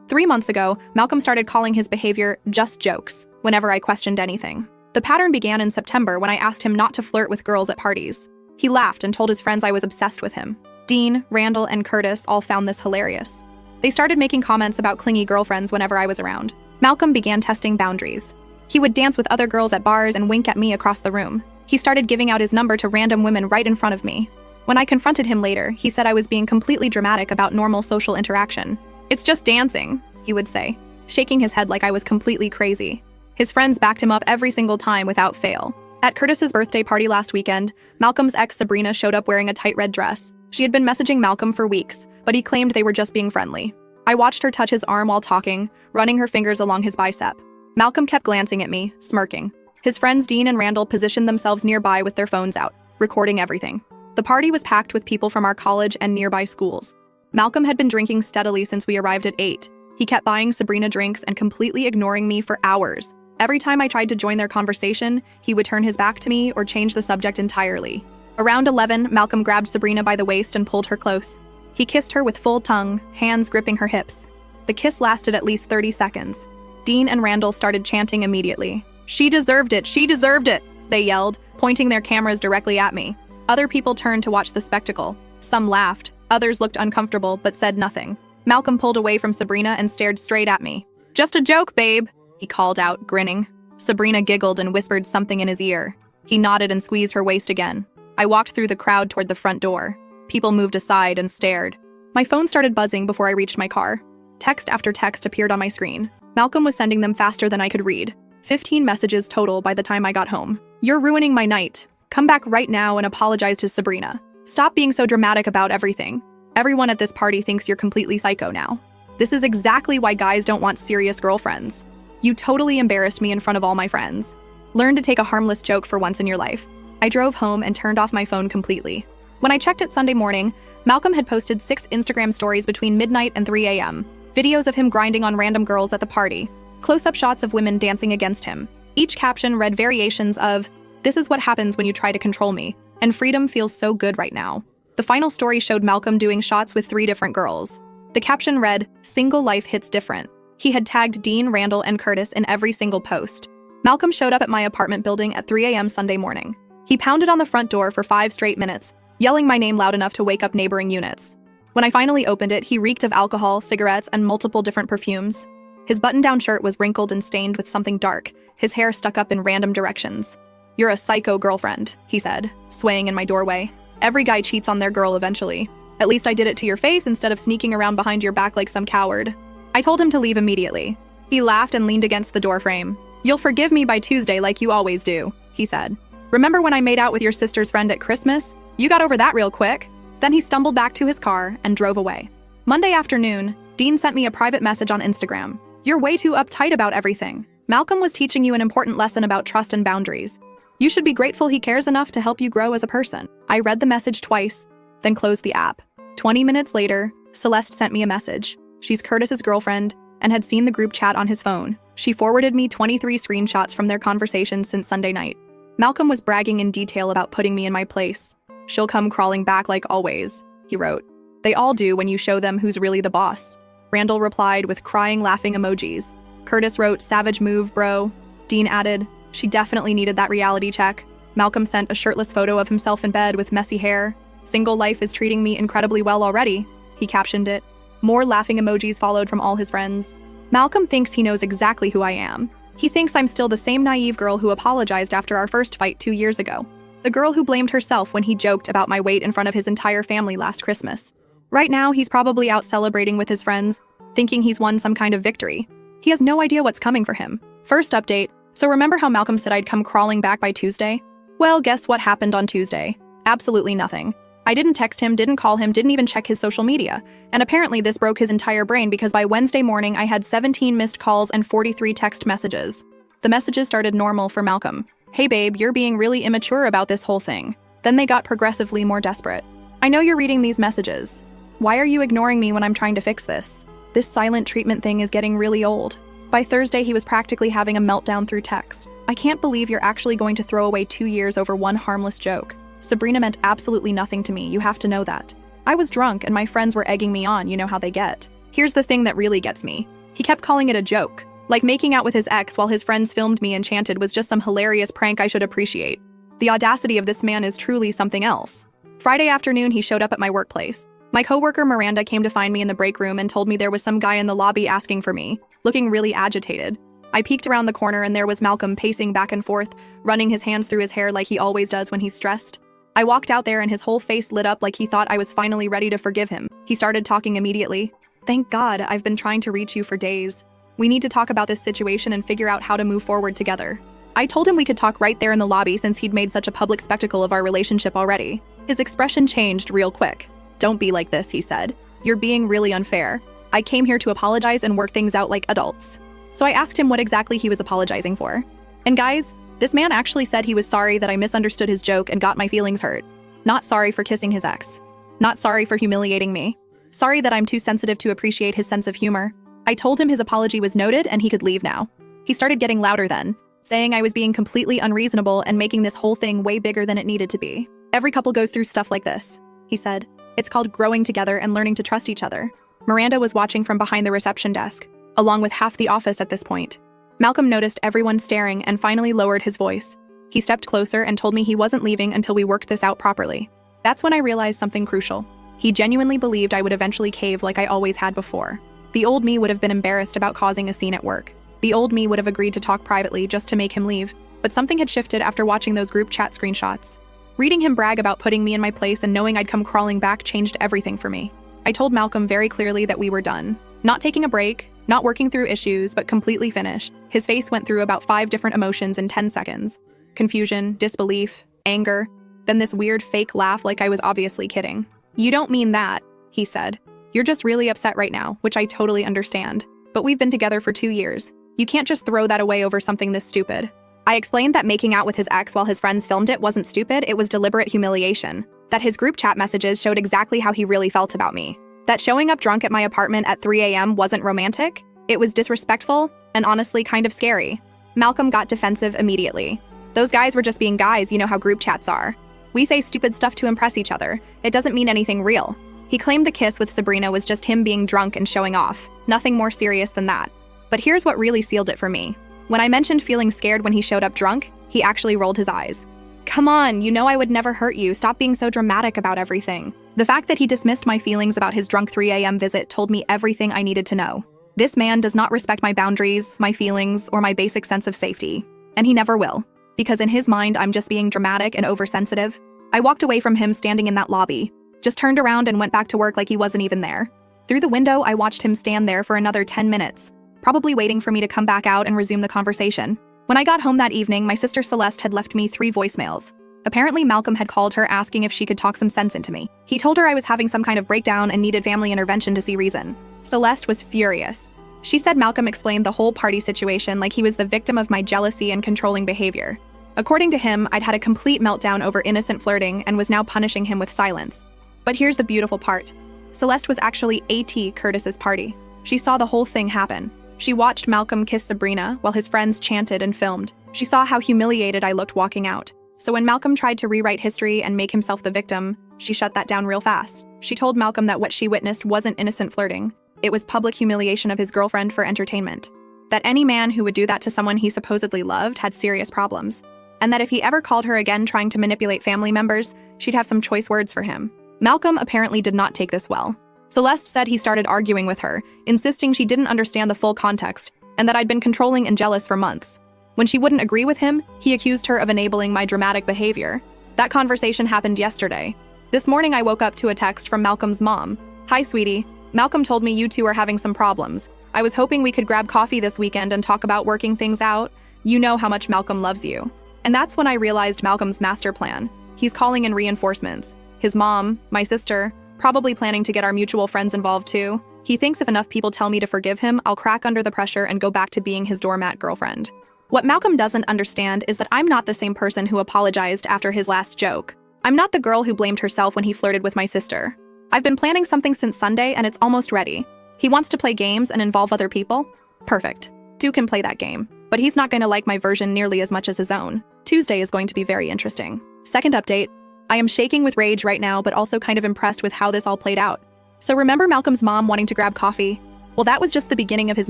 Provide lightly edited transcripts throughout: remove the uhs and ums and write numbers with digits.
3 months ago, Malcolm started calling his behavior just jokes whenever I questioned anything. The pattern began in September when I asked him not to flirt with girls at parties. He laughed and told his friends I was obsessed with him. Dean, Randall, and Curtis all found this hilarious. They started making comments about clingy girlfriends whenever I was around. Malcolm began testing boundaries. He would dance with other girls at bars and wink at me across the room. He started giving out his number to random women right in front of me. When I confronted him later, he said I was being completely dramatic about normal social interaction. "It's just dancing," he would say, shaking his head like I was completely crazy. His friends backed him up every single time without fail. At Curtis's birthday party last weekend, Malcolm's ex Sabrina showed up wearing a tight red dress. She had been messaging Malcolm for weeks, but he claimed they were just being friendly. I watched her touch his arm while talking, running her fingers along his bicep. Malcolm kept glancing at me, smirking. His friends Dean and Randall positioned themselves nearby with their phones out, recording everything. The party was packed with people from our college and nearby schools. Malcolm had been drinking steadily since we arrived at 8. He kept buying Sabrina drinks and completely ignoring me for hours. Every time I tried to join their conversation, he would turn his back to me or change the subject entirely. Around 11, Malcolm grabbed Sabrina by the waist and pulled her close. He kissed her with full tongue, hands gripping her hips. The kiss lasted at least 30 seconds. Dean and Randall started chanting immediately. "She deserved it! She deserved it!" they yelled, pointing their cameras directly at me. Other people turned to watch the spectacle. Some laughed, others looked uncomfortable but said nothing. Malcolm pulled away from Sabrina and stared straight at me. "Just a joke, babe," he called out, grinning. Sabrina giggled and whispered something in his ear. He nodded and squeezed her waist again. I walked through the crowd toward the front door. People moved aside and stared. My phone started buzzing before I reached my car. Text after text appeared on my screen. Malcolm was sending them faster than I could read. 15 messages total by the time I got home. "You're ruining my night. Come back right now and apologize to Sabrina. Stop being so dramatic about everything. Everyone at this party thinks you're completely psycho now. This is exactly why guys don't want serious girlfriends. You totally embarrassed me in front of all my friends. Learn to take a harmless joke for once in your life." I drove home and turned off my phone completely. When I checked it Sunday morning, Malcolm had posted 6 Instagram stories between midnight and 3 a.m. Videos of him grinding on random girls at the party. Close-up shots of women dancing against him. Each caption read variations of, "This is what happens when you try to control me," and "Freedom feels so good right now." The final story showed Malcolm doing shots with 3 different girls. The caption read, "Single life hits different." He had tagged Dean, Randall, and Curtis in every single post. Malcolm showed up at my apartment building at 3 a.m. Sunday morning. He pounded on the front door for 5 straight minutes, yelling my name loud enough to wake up neighboring units. When I finally opened it, he reeked of alcohol, cigarettes, and multiple different perfumes. His button-down shirt was wrinkled and stained with something dark, his hair stuck up in random directions. "You're a psycho girlfriend," he said, swaying in my doorway. "Every guy cheats on their girl eventually. At least I did it to your face instead of sneaking around behind your back like some coward." I told him to leave immediately. He laughed and leaned against the doorframe. "You'll forgive me by Tuesday like you always do," he said. "Remember when I made out with your sister's friend at Christmas? You got over that real quick." Then he stumbled back to his car and drove away. Monday afternoon, Dean sent me a private message on Instagram. "You're way too uptight about everything. Malcolm was teaching you an important lesson about trust and boundaries. You should be grateful he cares enough to help you grow as a person." I read the message twice, then closed the app. 20 minutes later, Celeste sent me a message. She's Curtis's girlfriend and had seen the group chat on his phone. She forwarded me 23 screenshots from their conversation since Sunday night. Malcolm was bragging in detail about putting me in my place. "She'll come crawling back like always," he wrote. "They all do when you show them who's really the boss." Randall replied with crying, laughing emojis. Curtis wrote, "Savage move, bro." Dean added, "She definitely needed that reality check." Malcolm sent a shirtless photo of himself in bed with messy hair. "Single life is treating me incredibly well already," he captioned it. More laughing emojis followed from all his friends. Malcolm thinks he knows exactly who I am. He thinks I'm still the same naive girl who apologized after our first fight 2 years ago. The girl who blamed herself when he joked about my weight in front of his entire family last Christmas. Right now, he's probably out celebrating with his friends, thinking he's won some kind of victory. He has no idea what's coming for him. First update, so remember how Malcolm said I'd come crawling back by Tuesday? Well, guess what happened on Tuesday? Absolutely nothing. I didn't text him, didn't call him, didn't even check his social media. And apparently this broke his entire brain because by Wednesday morning I had 17 missed calls and 43 text messages. The messages started normal for Malcolm. "Hey babe, you're being really immature about this whole thing." Then they got progressively more desperate. "I know you're reading these messages. Why are you ignoring me when I'm trying to fix this? This silent treatment thing is getting really old." By Thursday, he was practically having a meltdown through text. "I can't believe you're actually going to throw away 2 years over one harmless joke. Sabrina meant absolutely nothing to me, you have to know that. I was drunk and my friends were egging me on, you know how they get. Here's the thing that really gets me. He kept calling it a joke. Like making out with his ex while his friends filmed me and chanted was just some hilarious prank I should appreciate. The audacity of this man is truly something else. Friday afternoon, he showed up at my workplace. My coworker Miranda came to find me in the break room and told me there was some guy in the lobby asking for me, looking really agitated. I peeked around the corner and there was Malcolm pacing back and forth, running his hands through his hair like he always does when he's stressed. I walked out there and his whole face lit up like he thought I was finally ready to forgive him. He started talking immediately. "Thank God, I've been trying to reach you for days. We need to talk about this situation and figure out how to move forward together." I told him we could talk right there in the lobby since he'd made such a public spectacle of our relationship already. His expression changed real quick. "Don't be like this," he said. "You're being really unfair. I came here to apologize and work things out like adults." So I asked him what exactly he was apologizing for. And guys, this man actually said he was sorry that I misunderstood his joke and got my feelings hurt. Not sorry for kissing his ex. Not sorry for humiliating me. Sorry that I'm too sensitive to appreciate his sense of humor. I told him his apology was noted and he could leave now. He started getting louder then, saying I was being completely unreasonable and making this whole thing way bigger than it needed to be. "Every couple goes through stuff like this," he said. "It's called growing together and learning to trust each other." Miranda was watching from behind the reception desk, along with half the office at this point. Malcolm noticed everyone staring and finally lowered his voice. He stepped closer and told me he wasn't leaving until we worked this out properly. That's when I realized something crucial. He genuinely believed I would eventually cave like I always had before. The old me would have been embarrassed about causing a scene at work. The old me would have agreed to talk privately just to make him leave, but something had shifted after watching those group chat screenshots. Reading him brag about putting me in my place and knowing I'd come crawling back changed everything for me. I told Malcolm very clearly that we were done. Not taking a break, not working through issues, but completely finished. His face went through about 5 different emotions in 10 seconds. Confusion, disbelief, anger, then this weird fake laugh like I was obviously kidding. "You don't mean that," he said. "You're just really upset right now," which I totally understand. "But we've been together for 2 years. You can't just throw that away over something this stupid." I explained that making out with his ex while his friends filmed it wasn't stupid, it was deliberate humiliation. That his group chat messages showed exactly how he really felt about me. That showing up drunk at my apartment at 3 a.m. wasn't romantic, it was disrespectful, and honestly kind of scary. Malcolm got defensive immediately. "Those guys were just being guys, you know how group chats are. We say stupid stuff to impress each other. It doesn't mean anything real." He claimed the kiss with Sabrina was just him being drunk and showing off. Nothing more serious than that. But here's what really sealed it for me. When I mentioned feeling scared when he showed up drunk, he actually rolled his eyes. "Come on, you know I would never hurt you. Stop being so dramatic about everything." The fact that he dismissed my feelings about his drunk 3 a.m. visit told me everything I needed to know. This man does not respect my boundaries, my feelings, or my basic sense of safety. And he never will. Because in his mind, I'm just being dramatic and oversensitive. I walked away from him standing in that lobby, just turned around and went back to work like he wasn't even there. Through the window, I watched him stand there for another 10 minutes, probably waiting for me to come back out and resume the conversation. When I got home that evening, my sister Celeste had left me 3 voicemails. Apparently, Malcolm had called her asking if she could talk some sense into me. He told her I was having some kind of breakdown and needed family intervention to see reason. Celeste was furious. She said Malcolm explained the whole party situation like he was the victim of my jealousy and controlling behavior. According to him, I'd had a complete meltdown over innocent flirting and was now punishing him with silence. But here's the beautiful part. Celeste was actually AT Curtis's party. She saw the whole thing happen. She watched Malcolm kiss Sabrina while his friends chanted and filmed. She saw how humiliated I looked walking out. So when Malcolm tried to rewrite history and make himself the victim, she shut that down real fast. She told Malcolm that what she witnessed wasn't innocent flirting. It was public humiliation of his girlfriend for entertainment. That any man who would do that to someone he supposedly loved had serious problems. And that if he ever called her again trying to manipulate family members, she'd have some choice words for him. Malcolm apparently did not take this well. Celeste said he started arguing with her, insisting she didn't understand the full context, and that I'd been controlling and jealous for months. When she wouldn't agree with him, he accused her of enabling my dramatic behavior. That conversation happened yesterday. This morning I woke up to a text from Malcolm's mom. "Hi, sweetie. Malcolm told me you two are having some problems. I was hoping we could grab coffee this weekend and talk about working things out. You know how much Malcolm loves you." And that's when I realized Malcolm's master plan. He's calling in reinforcements. His mom, my sister, probably planning to get our mutual friends involved too. He thinks if enough people tell me to forgive him, I'll crack under the pressure and go back to being his doormat girlfriend. What Malcolm doesn't understand is that I'm not the same person who apologized after his last joke. I'm not the girl who blamed herself when he flirted with my sister. I've been planning something since Sunday and it's almost ready. He wants to play games and involve other people? Perfect. Duke can play that game, but he's not going to like my version nearly as much as his own. Tuesday is going to be very interesting. Second update. I am shaking with rage right now, but also kind of impressed with how this all played out. So remember Malcolm's mom wanting to grab coffee? Well, that was just the beginning of his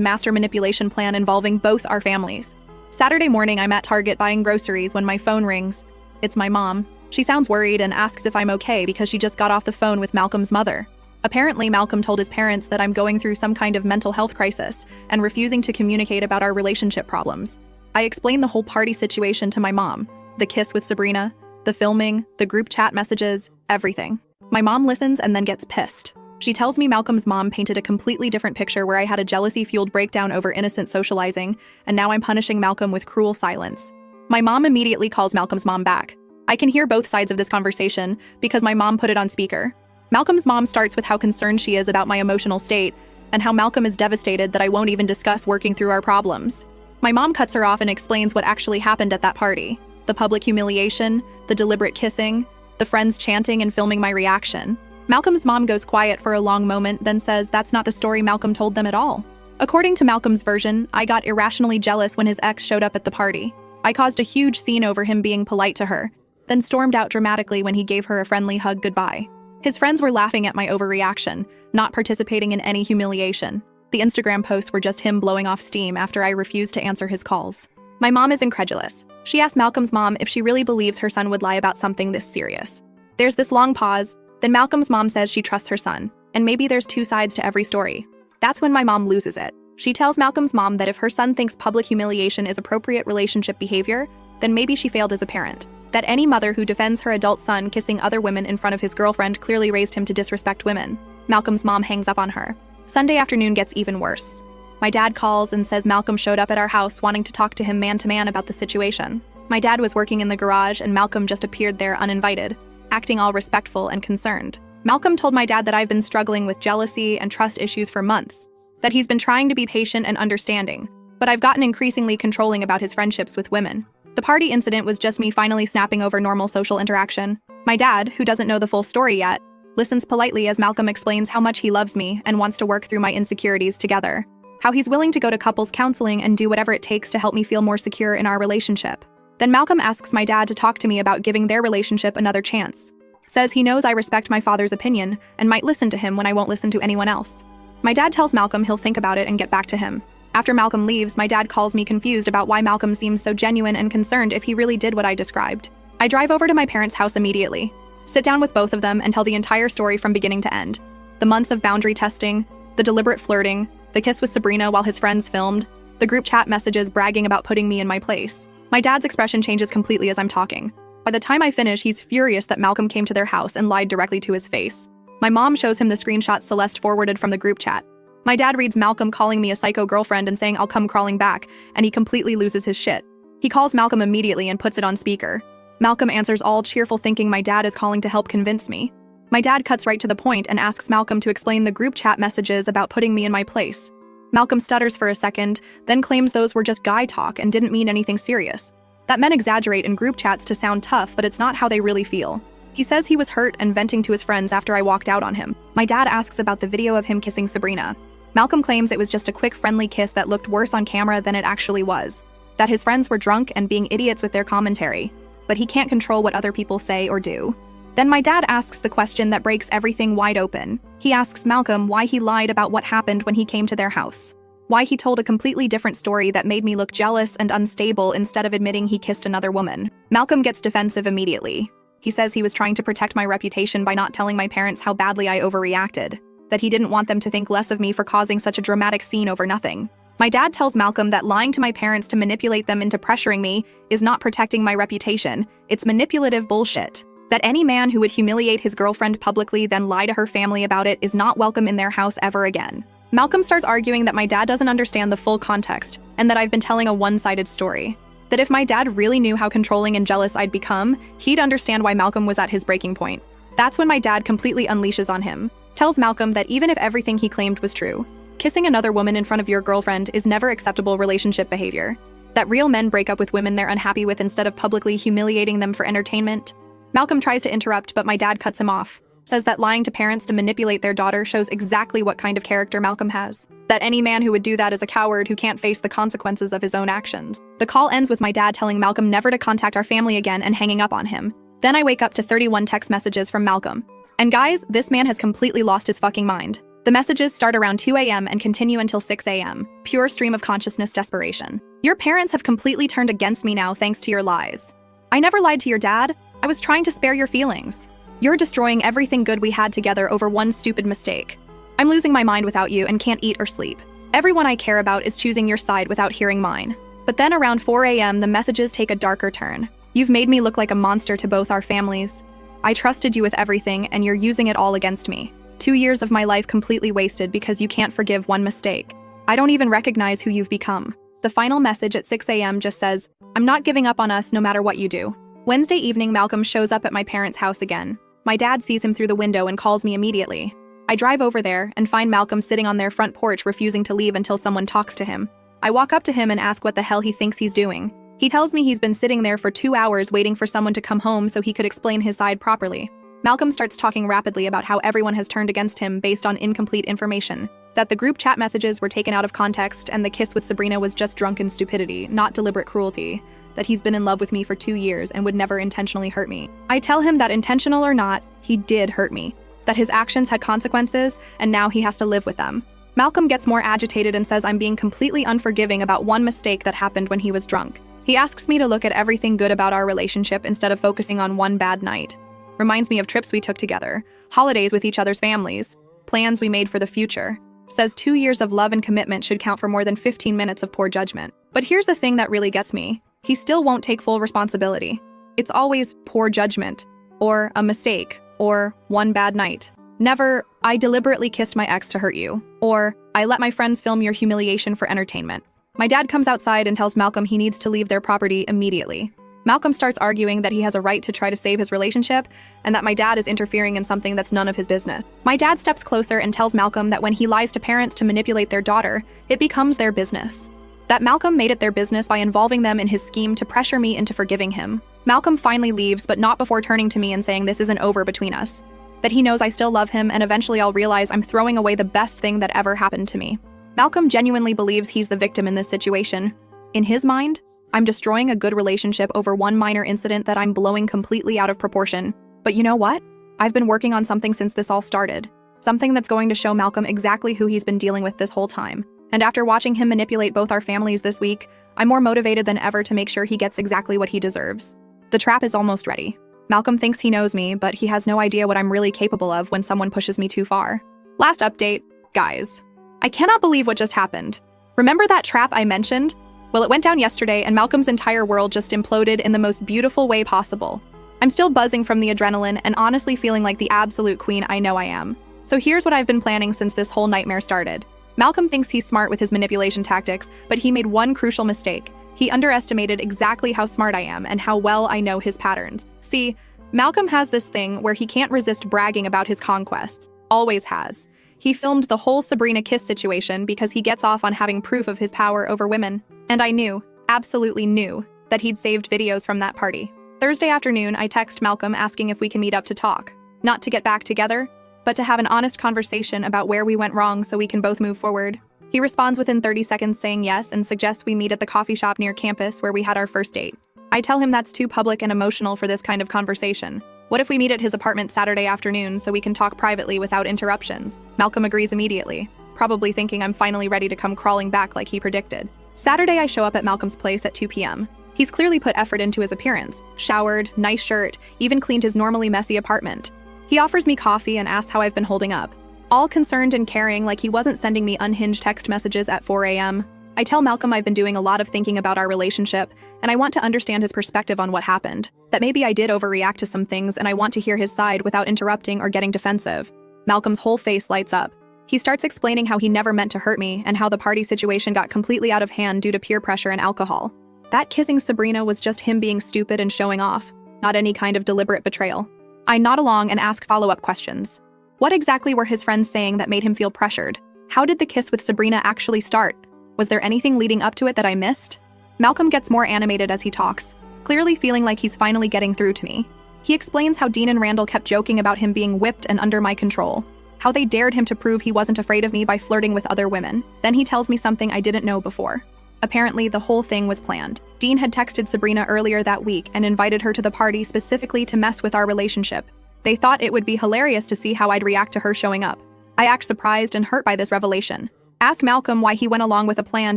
master manipulation plan involving both our families. Saturday morning, I'm at Target buying groceries when my phone rings. It's my mom. She sounds worried and asks if I'm okay because she just got off the phone with Malcolm's mother. Apparently, Malcolm told his parents that I'm going through some kind of mental health crisis and refusing to communicate about our relationship problems. I explained the whole party situation to my mom. The kiss with Sabrina, the filming, the group chat messages, everything. My mom listens and then gets pissed. She tells me Malcolm's mom painted a completely different picture where I had a jealousy-fueled breakdown over innocent socializing, and now I'm punishing Malcolm with cruel silence. My mom immediately calls Malcolm's mom back. I can hear both sides of this conversation because my mom put it on speaker. Malcolm's mom starts with how concerned she is about my emotional state and how Malcolm is devastated that I won't even discuss working through our problems. My mom cuts her off and explains what actually happened at that party. The public humiliation, the deliberate kissing, the friends chanting and filming my reaction. Malcolm's mom goes quiet for a long moment, then says that's not the story Malcolm told them at all. According to Malcolm's version, I got irrationally jealous when his ex showed up at the party. I caused a huge scene over him being polite to her, then stormed out dramatically when he gave her a friendly hug goodbye. His friends were laughing at my overreaction, not participating in any humiliation. The Instagram posts were just him blowing off steam after I refused to answer his calls. My mom is incredulous. She asked Malcolm's mom if she really believes her son would lie about something this serious. There's this long pause. Then Malcolm's mom says she trusts her son, and maybe there's two sides to every story. That's when my mom loses it. She tells Malcolm's mom that if her son thinks public humiliation is appropriate relationship behavior, then maybe she failed as a parent. That any mother who defends her adult son kissing other women in front of his girlfriend clearly raised him to disrespect women. Malcolm's mom hangs up on her. Sunday afternoon gets even worse. My dad calls and says Malcolm showed up at our house wanting to talk to him man-to-man about the situation. My dad was working in the garage and Malcolm just appeared there uninvited, acting all respectful and concerned. Malcolm told my dad that I've been struggling with jealousy and trust issues for months, that he's been trying to be patient and understanding, but I've gotten increasingly controlling about his friendships with women. The party incident was just me finally snapping over normal social interaction. My dad, who doesn't know the full story yet, listens politely as Malcolm explains how much he loves me and wants to work through my insecurities together, how he's willing to go to couples counseling and do whatever it takes to help me feel more secure in our relationship. Then Malcolm asks my dad to talk to me about giving their relationship another chance. Says he knows I respect my father's opinion and might listen to him when I won't listen to anyone else. My dad tells Malcolm he'll think about it and get back to him. After Malcolm leaves, my dad calls me confused about why Malcolm seems so genuine and concerned if he really did what I described. I drive over to my parents' house immediately, sit down with both of them and tell the entire story from beginning to end. The months of boundary testing, the deliberate flirting, the kiss with Sabrina while his friends filmed, the group chat messages bragging about putting me in my place. My dad's expression changes completely as I'm talking. By the time I finish, he's furious that Malcolm came to their house and lied directly to his face. My mom shows him the screenshots Celeste forwarded from the group chat. My dad reads Malcolm calling me a psycho girlfriend and saying I'll come crawling back, and he completely loses his shit. He calls Malcolm immediately and puts it on speaker. Malcolm answers all cheerful thinking my dad is calling to help convince me. My dad cuts right to the point and asks Malcolm to explain the group chat messages about putting me in my place. Malcolm stutters for a second, then claims those were just guy talk and didn't mean anything serious. That men exaggerate in group chats to sound tough, but it's not how they really feel. He says he was hurt and venting to his friends after I walked out on him. My dad asks about the video of him kissing Sabrina. Malcolm claims it was just a quick friendly kiss that looked worse on camera than it actually was. That his friends were drunk and being idiots with their commentary, but he can't control what other people say or do. Then my dad asks the question that breaks everything wide open. He asks Malcolm why he lied about what happened when he came to their house. Why he told a completely different story that made me look jealous and unstable instead of admitting he kissed another woman. Malcolm gets defensive immediately. He says he was trying to protect my reputation by not telling my parents how badly I overreacted, that he didn't want them to think less of me for causing such a dramatic scene over nothing. My dad tells Malcolm that lying to my parents to manipulate them into pressuring me is not protecting my reputation, it's manipulative bullshit. That any man who would humiliate his girlfriend publicly then lie to her family about it is not welcome in their house ever again. Malcolm starts arguing that my dad doesn't understand the full context and that I've been telling a one-sided story. That if my dad really knew how controlling and jealous I'd become, he'd understand why Malcolm was at his breaking point. That's when my dad completely unleashes on him, tells Malcolm that even if everything he claimed was true, kissing another woman in front of your girlfriend is never acceptable relationship behavior. That real men break up with women they're unhappy with instead of publicly humiliating them for entertainment. Malcolm tries to interrupt, but my dad cuts him off. Says that lying to parents to manipulate their daughter shows exactly what kind of character Malcolm has. That any man who would do that is a coward who can't face the consequences of his own actions. The call ends with my dad telling Malcolm never to contact our family again and hanging up on him. Then I wake up to 31 text messages from Malcolm. And guys, this man has completely lost his fucking mind. The messages start around 2 a.m. and continue until 6 a.m. Pure stream of consciousness desperation. Your parents have completely turned against me now thanks to your lies. I never lied to your dad. I was trying to spare your feelings. You're destroying everything good we had together over one stupid mistake. I'm losing my mind without you and can't eat or sleep. Everyone I care about is choosing your side without hearing mine. But then around 4 a.m., the messages take a darker turn. You've made me look like a monster to both our families. I trusted you with everything, and you're using it all against me. 2 years of my life completely wasted because you can't forgive one mistake. I don't even recognize who you've become. The final message at 6 a.m. just says, I'm not giving up on us no matter what you do. Wednesday evening, Malcolm shows up at my parents' house again. My dad sees him through the window and calls me immediately. I drive over there and find Malcolm sitting on their front porch refusing to leave until someone talks to him. I walk up to him and ask what the hell he thinks he's doing. He tells me he's been sitting there for 2 hours waiting for someone to come home so he could explain his side properly. Malcolm starts talking rapidly about how everyone has turned against him based on incomplete information, that the group chat messages were taken out of context and the kiss with Sabrina was just drunken stupidity, not deliberate cruelty, that he's been in love with me for 2 years and would never intentionally hurt me. I tell him that intentional or not, he did hurt me, that his actions had consequences and now he has to live with them. Malcolm gets more agitated and says I'm being completely unforgiving about one mistake that happened when he was drunk. He asks me to look at everything good about our relationship instead of focusing on one bad night. Reminds me of trips we took together, holidays with each other's families, plans we made for the future. Says 2 years of love and commitment should count for more than 15 minutes of poor judgment. But here's the thing that really gets me. He still won't take full responsibility. It's always poor judgment, or a mistake, or one bad night. Never, I deliberately kissed my ex to hurt you, or I let my friends film your humiliation for entertainment. My dad comes outside and tells Malcolm he needs to leave their property immediately. Malcolm starts arguing that he has a right to try to save his relationship and that my dad is interfering in something that's none of his business. My dad steps closer and tells Malcolm that when he lies to parents to manipulate their daughter, it becomes their business. That Malcolm made it their business by involving them in his scheme to pressure me into forgiving him. Malcolm finally leaves, but not before turning to me and saying this isn't over between us. That he knows I still love him and eventually I'll realize I'm throwing away the best thing that ever happened to me. Malcolm genuinely believes he's the victim in this situation. In his mind, I'm destroying a good relationship over one minor incident that I'm blowing completely out of proportion. But you know what? I've been working on something since this all started. Something that's going to show Malcolm exactly who he's been dealing with this whole time. And after watching him manipulate both our families this week, I'm more motivated than ever to make sure he gets exactly what he deserves. The trap is almost ready. Malcolm thinks he knows me, but he has no idea what I'm really capable of when someone pushes me too far. Last update, guys. I cannot believe what just happened. Remember that trap I mentioned? Well, it went down yesterday and Malcolm's entire world just imploded in the most beautiful way possible. I'm still buzzing from the adrenaline and honestly feeling like the absolute queen I know I am. So here's what I've been planning since this whole nightmare started. Malcolm thinks he's smart with his manipulation tactics, but he made one crucial mistake. He underestimated exactly how smart I am and how well I know his patterns. See, Malcolm has this thing where he can't resist bragging about his conquests. Always has. He filmed the whole Sabrina kiss situation because he gets off on having proof of his power over women. And I knew, absolutely knew, that he'd saved videos from that party. Thursday afternoon, I text Malcolm asking if we can meet up to talk. Not to get back together, but to have an honest conversation about where we went wrong so we can both move forward. He responds within 30 seconds saying yes and suggests we meet at the coffee shop near campus where we had our first date. I tell him that's too public and emotional for this kind of conversation. What if we meet at his apartment Saturday afternoon so we can talk privately without interruptions? Malcolm agrees immediately, probably thinking I'm finally ready to come crawling back like he predicted. Saturday, I show up at Malcolm's place at 2 p.m. He's clearly put effort into his appearance. Showered, nice shirt, even cleaned his normally messy apartment. He offers me coffee and asks how I've been holding up. All concerned and caring like he wasn't sending me unhinged text messages at 4 a.m. I tell Malcolm I've been doing a lot of thinking about our relationship, and I want to understand his perspective on what happened. That maybe I did overreact to some things and I want to hear his side without interrupting or getting defensive. Malcolm's whole face lights up. He starts explaining how he never meant to hurt me and how the party situation got completely out of hand due to peer pressure and alcohol. That kissing Sabrina was just him being stupid and showing off, not any kind of deliberate betrayal. I nod along and ask follow-up questions. What exactly were his friends saying that made him feel pressured? How did the kiss with Sabrina actually start? Was there anything leading up to it that I missed? Malcolm gets more animated as he talks, clearly feeling like he's finally getting through to me. He explains how Dean and Randall kept joking about him being whipped and under my control, how they dared him to prove he wasn't afraid of me by flirting with other women. Then he tells me something I didn't know before. Apparently, the whole thing was planned. Dean had texted Sabrina earlier that week and invited her to the party specifically to mess with our relationship. They thought it would be hilarious to see how I'd react to her showing up. I act surprised and hurt by this revelation. Ask Malcolm why he went along with a plan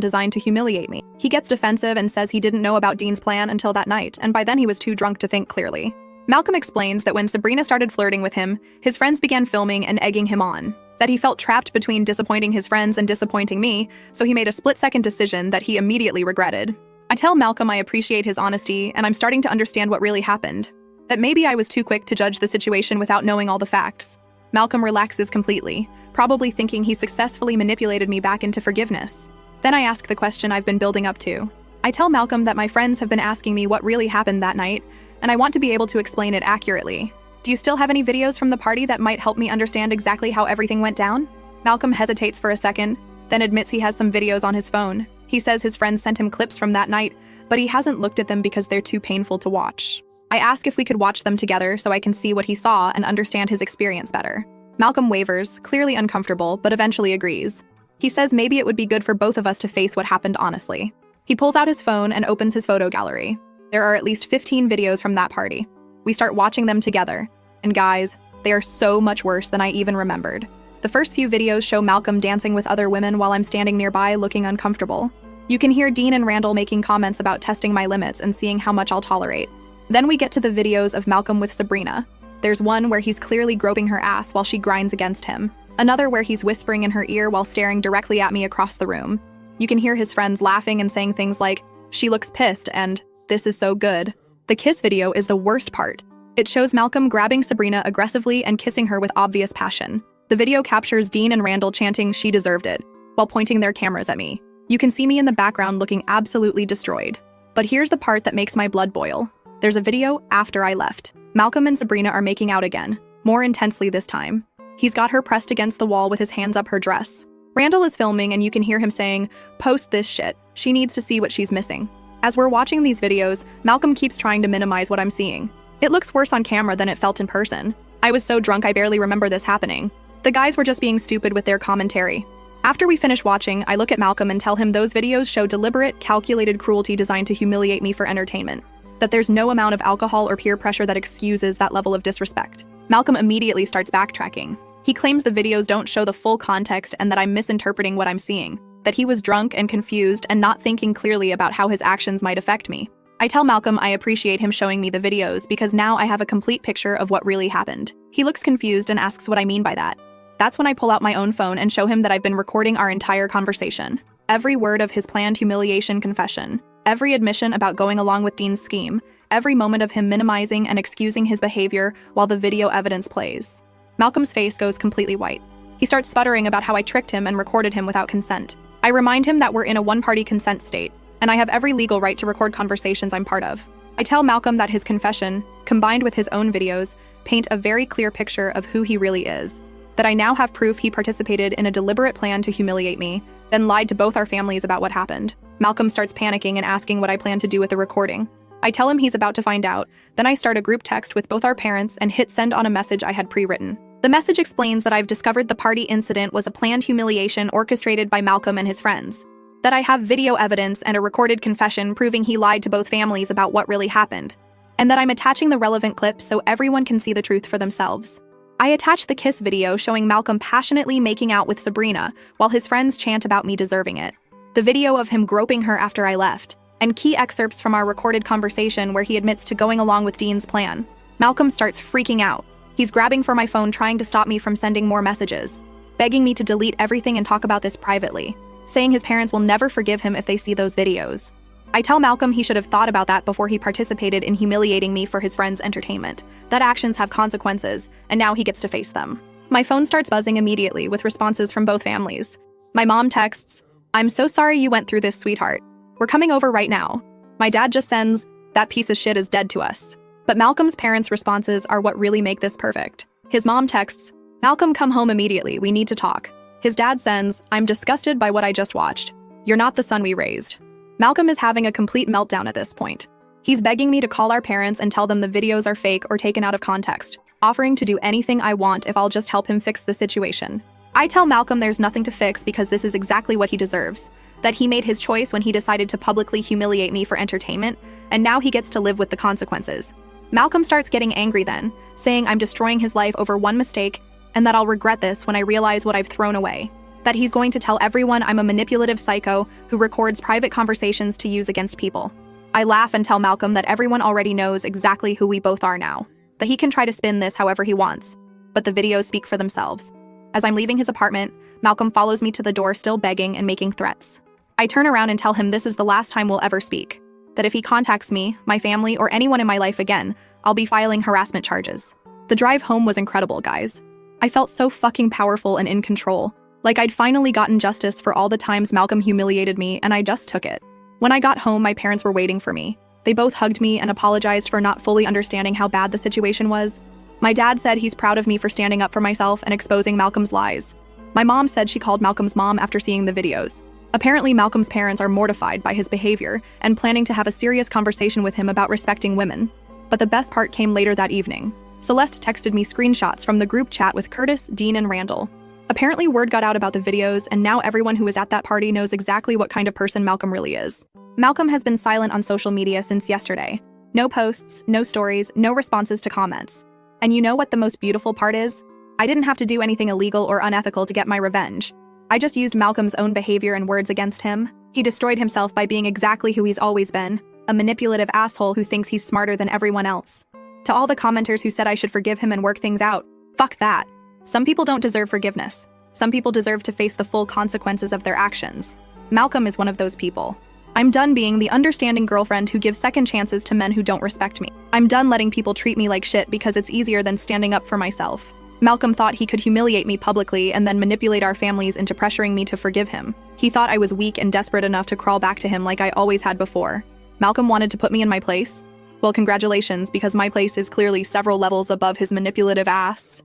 designed to humiliate me. He gets defensive and says he didn't know about Dean's plan until that night, and by then he was too drunk to think clearly. Malcolm explains that when Sabrina started flirting with him, his friends began filming and egging him on. That he felt trapped between disappointing his friends and disappointing me, so he made a split-second decision that he immediately regretted. I tell Malcolm I appreciate his honesty, and I'm starting to understand what really happened. That maybe I was too quick to judge the situation without knowing all the facts. Malcolm relaxes completely, probably thinking he successfully manipulated me back into forgiveness. Then I ask the question I've been building up to. I tell Malcolm that my friends have been asking me what really happened that night, and I want to be able to explain it accurately. Do you still have any videos from the party that might help me understand exactly how everything went down? Malcolm hesitates for a second, then admits he has some videos on his phone. He says his friends sent him clips from that night, but he hasn't looked at them because they're too painful to watch. I ask if we could watch them together so I can see what he saw and understand his experience better. Malcolm wavers, clearly uncomfortable, but eventually agrees. He says maybe it would be good for both of us to face what happened honestly. He pulls out his phone and opens his photo gallery. There are at least 15 videos from that party. We start watching them together. And guys, they are so much worse than I even remembered. The first few videos show Malcolm dancing with other women while I'm standing nearby looking uncomfortable. You can hear Dean and Randall making comments about testing my limits and seeing how much I'll tolerate. Then we get to the videos of Malcolm with Sabrina. There's one where he's clearly groping her ass while she grinds against him. Another where he's whispering in her ear while staring directly at me across the room. You can hear his friends laughing and saying things like, "She looks pissed," and "This is so good." The kiss video is the worst part. It shows Malcolm grabbing Sabrina aggressively and kissing her with obvious passion. The video captures Dean and Randall chanting "She deserved it," while pointing their cameras at me. You can see me in the background looking absolutely destroyed. But here's the part that makes my blood boil. There's a video after I left. Malcolm and Sabrina are making out again, more intensely this time. He's got her pressed against the wall with his hands up her dress. Randall is filming and you can hear him saying, "Post this shit. She needs to see what she's missing." As we're watching these videos, Malcolm keeps trying to minimize what I'm seeing. It looks worse on camera than it felt in person. I was so drunk I barely remember this happening. The guys were just being stupid with their commentary. After we finish watching, I look at Malcolm and tell him those videos show deliberate, calculated cruelty designed to humiliate me for entertainment. That there's no amount of alcohol or peer pressure that excuses that level of disrespect. Malcolm immediately starts backtracking. He claims the videos don't show the full context and that I'm misinterpreting what I'm seeing. That he was drunk and confused and not thinking clearly about how his actions might affect me. I tell Malcolm I appreciate him showing me the videos because now I have a complete picture of what really happened. He looks confused and asks what I mean by that. That's when I pull out my own phone and show him that I've been recording our entire conversation. Every word of his planned humiliation confession. Every admission about going along with Dean's scheme. Every moment of him minimizing and excusing his behavior while the video evidence plays. Malcolm's face goes completely white. He starts sputtering about how I tricked him and recorded him without consent. I remind him that we're in a one-party consent state, and I have every legal right to record conversations I'm part of. I tell Malcolm that his confession, combined with his own videos, paint a very clear picture of who he really is. That I now have proof he participated in a deliberate plan to humiliate me, then lied to both our families about what happened. Malcolm starts panicking and asking what I plan to do with the recording. I tell him he's about to find out, then I start a group text with both our parents and hit send on a message I had pre-written. The message explains that I've discovered the party incident was a planned humiliation orchestrated by Malcolm and his friends. That I have video evidence and a recorded confession proving he lied to both families about what really happened. And that I'm attaching the relevant clips so everyone can see the truth for themselves. I attach the kiss video showing Malcolm passionately making out with Sabrina while his friends chant about me deserving it. The video of him groping her after I left. And key excerpts from our recorded conversation where he admits to going along with Dean's plan. Malcolm starts freaking out. He's grabbing for my phone trying to stop me from sending more messages, begging me to delete everything and talk about this privately, saying his parents will never forgive him if they see those videos. I tell Malcolm he should have thought about that before he participated in humiliating me for his friends' entertainment, that actions have consequences, and now he gets to face them. My phone starts buzzing immediately with responses from both families. My mom texts, "I'm so sorry you went through this, sweetheart. We're coming over right now." My dad just sends, "That piece of shit is dead to us." But Malcolm's parents' responses are what really make this perfect. His mom texts, "Malcolm, come home immediately, we need to talk." His dad sends, "I'm disgusted by what I just watched. You're not the son we raised." Malcolm is having a complete meltdown at this point. He's begging me to call our parents and tell them the videos are fake or taken out of context, offering to do anything I want if I'll just help him fix the situation. I tell Malcolm there's nothing to fix because this is exactly what he deserves, that he made his choice when he decided to publicly humiliate me for entertainment, and now he gets to live with the consequences. Malcolm starts getting angry then, saying I'm destroying his life over one mistake and that I'll regret this when I realize what I've thrown away. That he's going to tell everyone I'm a manipulative psycho who records private conversations to use against people. I laugh and tell Malcolm that everyone already knows exactly who we both are now, that he can try to spin this however he wants, but the videos speak for themselves. As I'm leaving his apartment, Malcolm follows me to the door still begging and making threats. I turn around and tell him this is the last time we'll ever speak, that if he contacts me, my family, or anyone in my life again, I'll be filing harassment charges. The drive home was incredible, guys. I felt so fucking powerful and in control. Like I'd finally gotten justice for all the times Malcolm humiliated me, and I just took it. When I got home, my parents were waiting for me. They both hugged me and apologized for not fully understanding how bad the situation was. My dad said he's proud of me for standing up for myself and exposing Malcolm's lies. My mom said she called Malcolm's mom after seeing the videos. Apparently, Malcolm's parents are mortified by his behavior and planning to have a serious conversation with him about respecting women. But the best part came later that evening. Celeste texted me screenshots from the group chat with Curtis, Dean, and Randall. Apparently, word got out about the videos, and now everyone who was at that party knows exactly what kind of person Malcolm really is. Malcolm has been silent on social media since yesterday. No posts, no stories, no responses to comments. And you know what the most beautiful part is? I didn't have to do anything illegal or unethical to get my revenge. I just used Malcolm's own behavior and words against him. He destroyed himself by being exactly who he's always been, a manipulative asshole who thinks he's smarter than everyone else. To all the commenters who said I should forgive him and work things out, fuck that. Some people don't deserve forgiveness. Some people deserve to face the full consequences of their actions. Malcolm is one of those people. I'm done being the understanding girlfriend who gives second chances to men who don't respect me. I'm done letting people treat me like shit because it's easier than standing up for myself. Malcolm thought he could humiliate me publicly and then manipulate our families into pressuring me to forgive him. He thought I was weak and desperate enough to crawl back to him like I always had before. Malcolm wanted to put me in my place? Well, congratulations, because my place is clearly several levels above his manipulative ass.